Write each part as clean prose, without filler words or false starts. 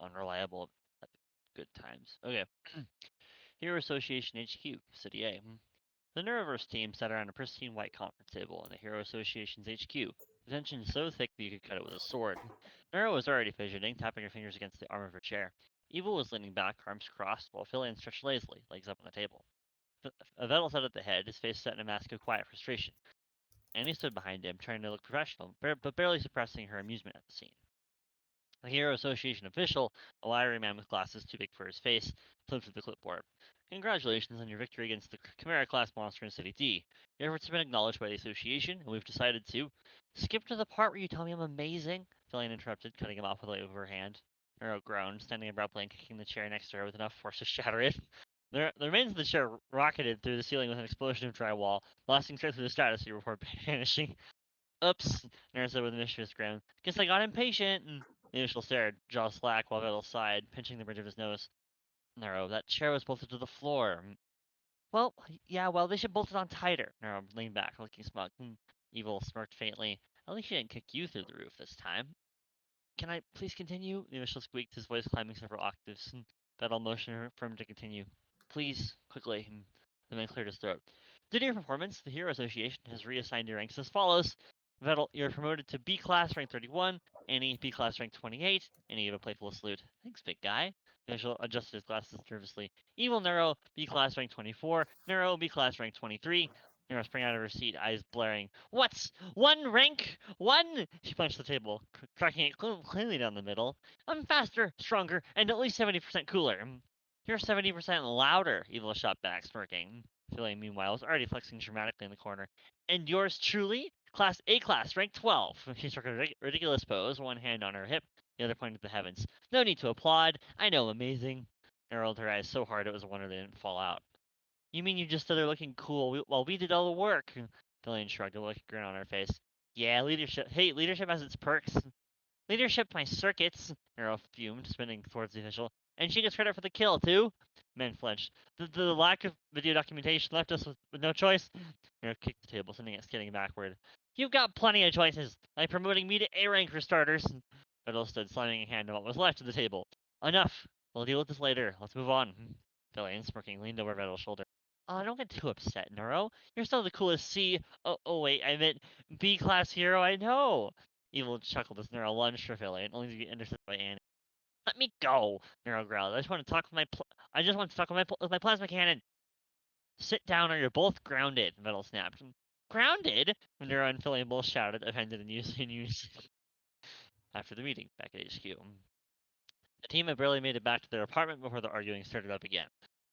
unreliable at good times. Okay. Hero Association HQ, City A. The Neuroverse team sat around a pristine white conference table in the Hero Association's HQ. The tension so thick that you could cut it with a sword. Neuro was already fidgeting, tapping her fingers against the arm of her chair. Evil was leaning back, arms crossed, while Filian stretched lazily, legs up on the table. Vettel sat at the head, his face set in a mask of quiet frustration. Annie stood behind him, trying to look professional, but barely suppressing her amusement at the scene. The Hero Association official, a wiry man with glasses too big for his face, flipped through the clipboard. Congratulations on your victory against the Chimera class monster in City D. Your efforts have been acknowledged by the association, and we've decided to skip to the part where you tell me I'm amazing, Fillion interrupted, cutting him off with a wave of her hand. Nero groaned, standing abruptly and kicking the chair next to her with enough force to shatter it. The remains of the chair rocketed through the ceiling with an explosion of drywall, blasting straight through the stratosphere before vanishing. Oops, Nero said with a mischievous grin. Guess I got impatient. And the initial stared, jaw slack, while Vettel sighed, pinching the bridge of his nose. Nero, that chair was bolted to the floor. Well, yeah, well, they should bolt it on tighter. Nero leaned back, looking smug. Evil smirked faintly. At least she didn't kick you through the roof this time. Can I please continue? The official squeaked, his voice climbing several octaves. Vettel motioned for him to continue. Please, quickly. The man cleared his throat. Due to your performance, the Hero Association has reassigned your ranks as follows. Vettel, you're promoted to B class, rank 31. Annie, B class, rank 28. Annie gave a playful salute. Thanks, big guy. The official adjusted his glasses nervously. Evil Neuro, B class, rank 24. Neuro, B class, rank 23. Nero sprang out of her seat, eyes blaring. What's one rank? One! She punched the table, cracking it cleanly down the middle. I'm faster, stronger, and at least 70% cooler. You're 70% louder, Evil shot back, smirking. Philly, meanwhile, was already flexing dramatically in the corner. And yours truly? Class A class, rank 12. She struck a ridiculous pose, one hand on her hip, the other pointing to the heavens. No need to applaud. I know, amazing. Nero rolled her eyes so hard it was a wonder they didn't fall out. You mean you just stood there looking cool while we did all the work? Fillion shrugged, a wicked grin on her face. Yeah, leadership. Hey, leadership has its perks. Leadership my circuits, Nero fumed, spinning towards the official. And she gets credit for the kill, too? Men flinched. The lack of video documentation left us with no choice. Nero kicked the table, sending it skidding backward. You've got plenty of choices, like promoting me to A rank for starters. Fiddle stood, slamming a hand on what was left of the table. Enough. We'll deal with this later. Let's move on. Fillion, smirking, leaned over Vettel's shoulder. Oh, don't get too upset, Nero. You're still the coolest C. Oh, wait, I meant B class hero I know. Evil chuckled as Nero lunged for Fillion, only to be intercepted by Annie. Let me go, Nero growled. I just want to talk with my plasma cannon. Sit down or you're both grounded, Vettel snapped. Grounded? Nero and Fillion both shouted, offended in unison. After the meeting, back at HQ. The team had barely made it back to their apartment before the arguing started up again.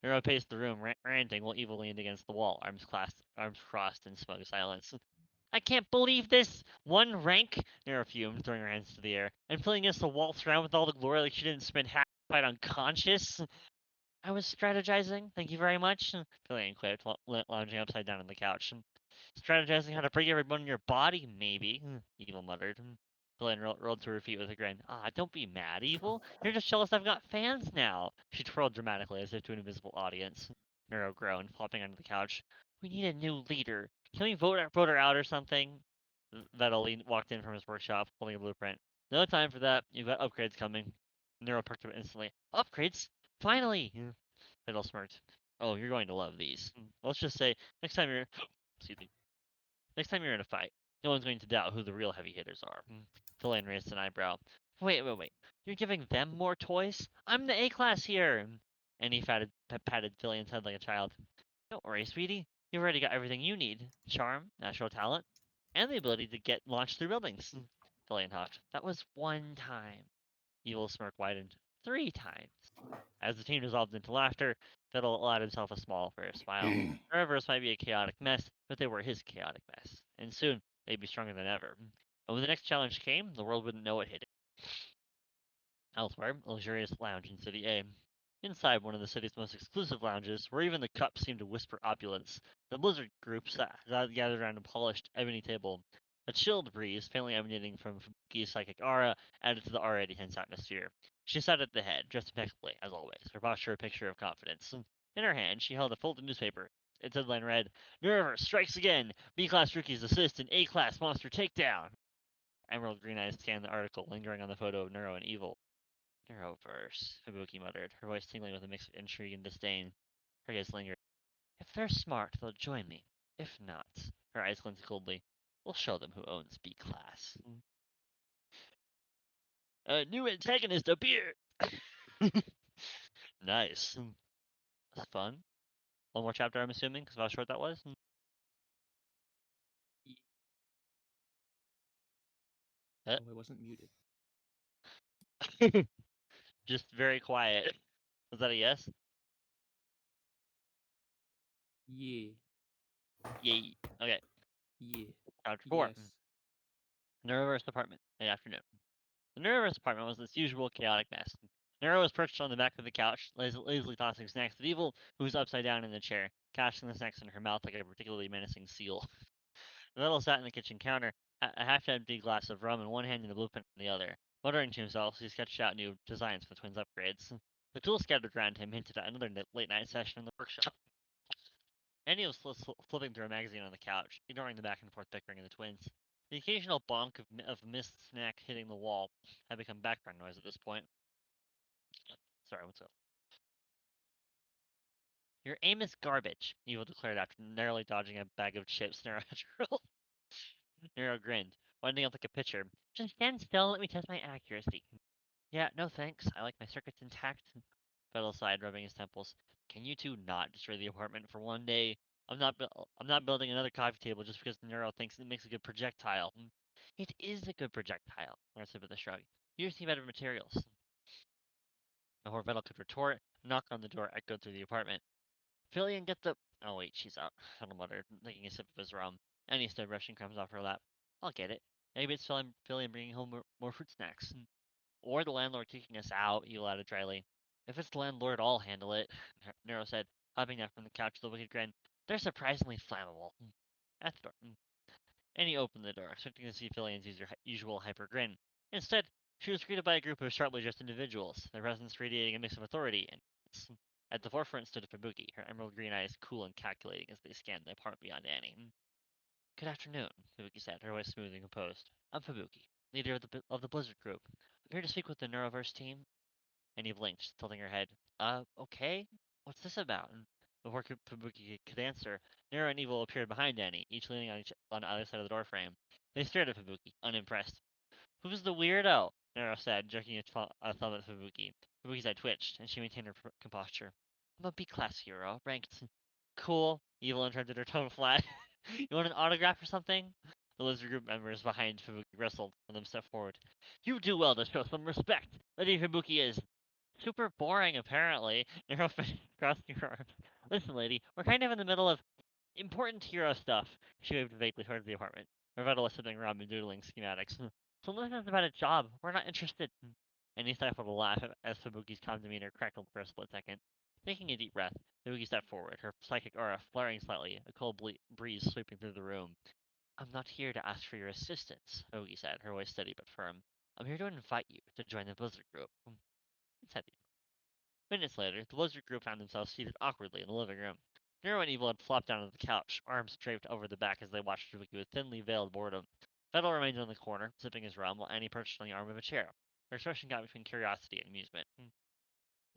Nero paced the room, ranting while Evil leaned against the wall, arms crossed in smug silence. I can't believe this! One rank? Nero fumed, throwing her hands to the air, and feeling us to waltz around with all the glory like she didn't spend half the fight unconscious. I was strategizing, thank you very much, Fillion quipped, lounging upside down on the couch. Strategizing how to break every bone in your body, maybe, Evil muttered. Fillion rolled to her feet with a grin. Ah, don't be mad, Evil. You're just jealous I've got fans now. She twirled dramatically as if to an invisible audience. Nero groaned, flopping onto the couch. We need a new leader. Can we vote her out or something? Vettel walked in from his workshop, holding a blueprint. No time for that. You've got upgrades coming. Nero perked up instantly. Upgrades? Finally! Vettel smirked. Oh, you're going to love these. Let's just say, next time you're... excuse me. Next time you're in a fight, no one's going to doubt who the real heavy hitters are. Fillion raised an eyebrow. Wait. You're giving them more toys? I'm the A-class here! And he patted Fillion's head like a child. Don't worry, sweetie. You've already got everything you need. Charm, natural talent, and the ability to get launched through buildings. Fillion huffed. That was one time. Evil smirk widened. 3 times. As the team dissolved into laughter, Fiddle allowed himself a small, fair smile. Neuroverse might be a chaotic mess, but they were his chaotic mess. And soon, they'd be stronger than ever. And when the next challenge came, the world wouldn't know it hit it. Elsewhere, a luxurious lounge in City A. Inside one of the city's most exclusive lounges, where even the cups seemed to whisper opulence, the Blizzard group gathered around a polished ebony table. A chilled breeze, faintly emanating from Fubuki's psychic aura, added to the already tense atmosphere. She sat at the head, dressed impeccably, as always, her posture a picture of confidence. In her hand, she held a folded newspaper. Its headline read, Neuroverse strikes again! B-class rookies assist in A-class monster takedown! Emerald green eyes scanned the article, lingering on the photo of Neuro and Evil. Neuroverse, Fubuki muttered, her voice tingling with a mix of intrigue and disdain. Her gaze lingered. If they're smart, they'll join me. If not, her eyes glinted coldly. We'll show them who owns B class. A new antagonist appeared. Nice. That's fun. One more chapter, I'm assuming, because of how short that was. Oh, I wasn't muted. Just very quiet. Was that a yes? Yeah. Yay. Okay. Yeah. Chapter 4. Yes. Neuroverse Department. Mid afternoon. The Neuroverse Department was its usual chaotic mess. Neuro was perched on the back of the couch, lazily tossing snacks at Evil, who was upside down in the chair, catching the snacks in her mouth like a particularly menacing seal. Vettel sat on the kitchen counter, a half-empty glass of rum in one hand and a blueprint in the other. Muttering to himself as he sketched out new designs for the twins' upgrades. The tools scattered around him hinted at another late-night session in the workshop. Annie was flipping through a magazine on the couch, ignoring the back-and-forth bickering of the twins. The occasional bonk of missed snack hitting the wall had become background noise at this point. Sorry, what's up? Your aim is garbage, Evil declared after narrowly dodging a bag of chips Nero had hurled. Nero grinned, winding up like a pitcher. Just stand still and let me test my accuracy. Yeah, no thanks. I like my circuits intact. Fettel sighed, rubbing his temples. Can you two not destroy the apartment for one day? I'm not building another coffee table just because Nero thinks it makes a good projectile. It is a good projectile, Nero said with a shrug. You just need better materials. Before Vettel could retort, a knock on the door echoed through the apartment. Fillion, get the. Oh, wait, she's out, Vettel muttered, taking a sip of his rum. Annie stood brushing crumbs off her lap. I'll get it. Maybe it's Fillion bringing home more fruit snacks. Or the landlord kicking us out, Evil added dryly. If it's the landlord, I'll handle it, Nero said, hopping down from the couch with a wicked grin. They're surprisingly flammable. At the door. Annie opened the door, expecting to see Fillion's usual hyper grin. Instead, she was greeted by a group of sharply dressed individuals, their presence radiating a mix of authority and menace. At the forefront stood Fubuki, her emerald green eyes cool and calculating as they scanned the apartment beyond Annie. Good afternoon, Fubuki said, her voice smooth and composed. I'm Fubuki, leader of the Blizzard Group. I'm here to speak with the Neuroverse team. Annie blinked, tilting her head. Okay? What's this about? And before Fubuki could answer, Nero and Evil appeared behind Annie, each leaning on either side of the doorframe. They stared at Fubuki, unimpressed. Who's the weirdo? Nero said, jerking a thumb at Fubuki. Fubuki's eye twitched, and she maintained her composure. I'm a B-class hero, ranked. Cool. Evil interrupted her tone flat. You want an autograph or something? The lizard group members behind Fubuki bristled, and them stepped forward. You do well to show some respect. Lady Fubuki is super boring, apparently. Nero finished crossing her arms. Listen, lady, we're kind of in the middle of important hero stuff. She waved vaguely towards the apartment. Rivetta was sitting around and doodling schematics. So this is about a job. We're not interested. And he stifled a laugh as Fubuki's calm demeanor crackled for a split second. Taking a deep breath, Fubuki stepped forward, her psychic aura flaring slightly, a cold breeze sweeping through the room. I'm not here to ask for your assistance, Fubuki said, her voice steady but firm. I'm here to invite you to join the Blizzard Group. Said Minutes later, the Blizzard Group found themselves seated awkwardly in the living room. Nero and Evil had flopped down on the couch, arms draped over the back as they watched Fubuki with thinly veiled boredom. Fettel remained in the corner, sipping his rum, while Annie perched on the arm of a chair. Her expression got between curiosity and amusement.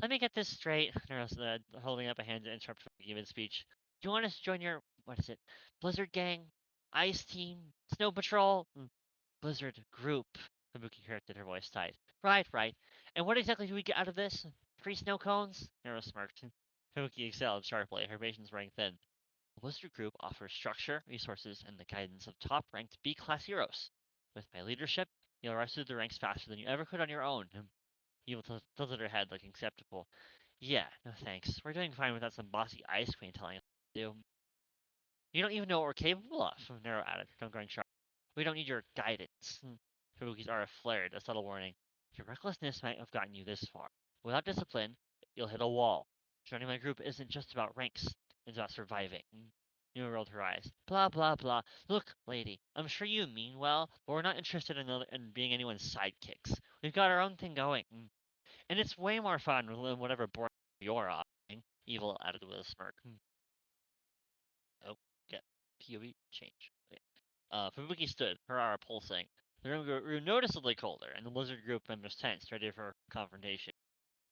Let me get this straight, Nero said, holding up a hand to interrupt Fubuki mid-speech. Do you want us to join your, what is it, Blizzard Gang? Ice Team? Snow Patrol? Blizzard Group, Fubuki corrected, her voice tight. Right, right. And what exactly do we get out of this? Free snow cones? Nero smirked. Fubuki exhaled sharply, her patience wearing thin. The Blizzard Group offers structure, resources, and the guidance of top-ranked B-class heroes. With my leadership, you'll rise through the ranks faster than you ever could on your own. Evil tilted her head, looking skeptical. Yeah, no thanks. We're doing fine without some bossy ice queen telling us what to do. You don't even know what we're capable of, Nero added, tone growing sharp. We don't need your guidance. Fubuki's aura flared, a subtle warning. Your recklessness might have gotten you this far. Without discipline, you'll hit a wall. Joining my group isn't just about ranks, it's about surviving. Nero rolled her eyes. Blah, blah, blah. Look, lady, I'm sure you mean well, but we're not interested in being anyone's sidekicks. We've got our own thing going. And it's way more fun than whatever boring you're offering, Evil added with a smirk. Oh, get POV change. Okay. Fubuki stood, her aura pulsing. The room grew noticeably colder, and the lizard group members tensed, ready for confrontation.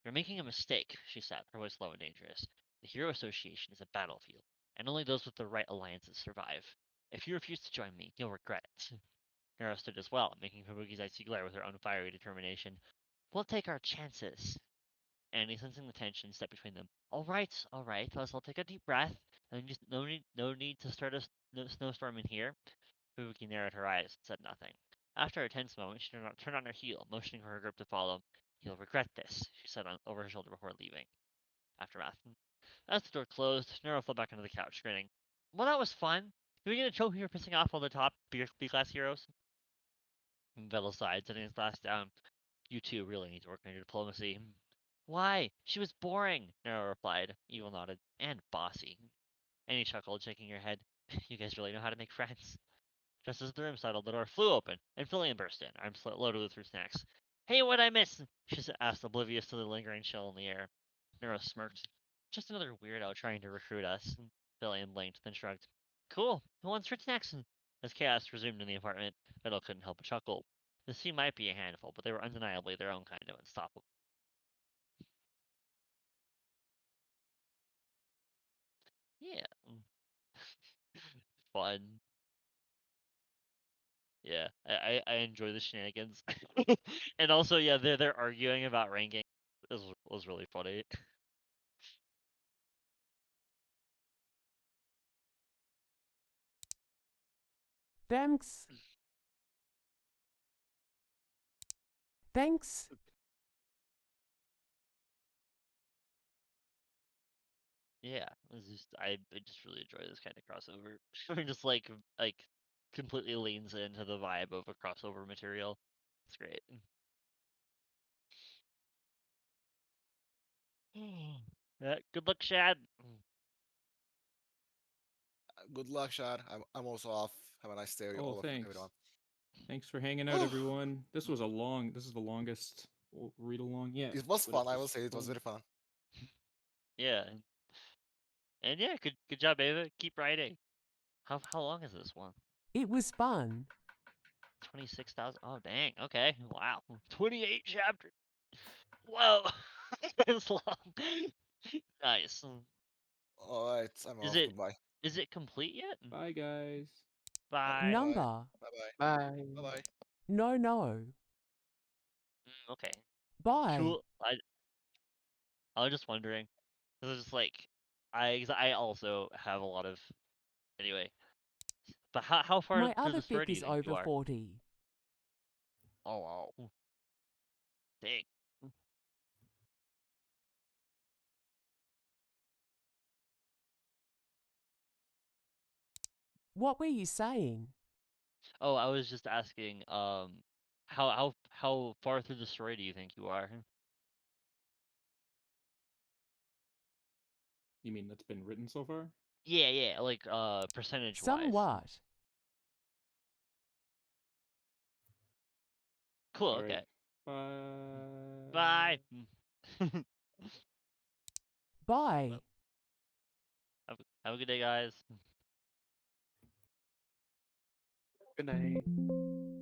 "You're making a mistake," she said, her voice low and dangerous. "The Hero Association is a battlefield, and only those with the right alliances survive. If you refuse to join me, you'll regret it." Nero stood as well, making Fubuki's icy glare with her own fiery determination. "We'll take our chances." Annie, sensing the tension, stepped between them. All right, let's all take a deep breath. And just no need to start a snowstorm in here." Fubuki narrowed her eyes and said nothing. After a tense moment, she turned on her heel, motioning for her group to follow. "You'll regret this," she said over her shoulder before leaving. Aftermath. As the door closed, Nero fell back onto the couch, grinning. "Well, that was fun. Did we get a trophy for pissing off all the top B-class heroes?" Vettel sighed, setting his glass down. "You two really need to work on your diplomacy." "Why? She was boring," Nero replied. Evil nodded. "And bossy." Annie chuckled, shaking her head. "You guys really know how to make friends." Just as the room settled, the door flew open, and Fillion burst in, arms loaded with fruit snacks. "Hey, what'd I miss?" she asked, oblivious to the lingering chill in the air. Nero smirked. "Just another weirdo trying to recruit us." Fillion blinked, then shrugged. "Cool. Who wants fruit snacks?" As chaos resumed in the apartment, Fiddle couldn't help but chuckle. The sea might be a handful, but they were undeniably their own kind of unstoppable. Yeah. Fun. Yeah, I enjoy the shenanigans, and also yeah, they're arguing about ranking. Was really funny. Thanks. Thanks. Yeah, I just really enjoy this kind of crossover. Or just like completely leans into the vibe of a crossover material. It's great. Yeah, good luck, Shad. Good luck, Shad. I'm also off. Have a nice day, Oh, all of thanks. everyone. Thanks for hanging out, everyone. This was a long. This is the longest read along yet. It was but fun. I will was say it was fun. very fun. Yeah, and yeah, good job, Ava. Keep writing. How long is this one? It was fun. 26,000. Oh dang. Okay. Wow. 28 chapters. Whoa. That's long. Nice. All right, I'm Is off. it Goodbye. is it complete yet? Bye, guys. Bye. Bye. Number. Bye. Bye. Bye. Bye. Bye. No, no. Okay. Bye. Cool. I was just wondering. Cause it's just like I also have a lot of anyway. But how far My through other the story fic do you is think you over are? 40. Oh wow. Dang. What were you saying? Oh, I was just asking. How far through the story do you think you are? You mean that's been written so far? Yeah, yeah. Like percentage wise. Somewhat. Cool. All right. Okay. Bye. Bye. Well, Bye. have a good day, guys. Good night.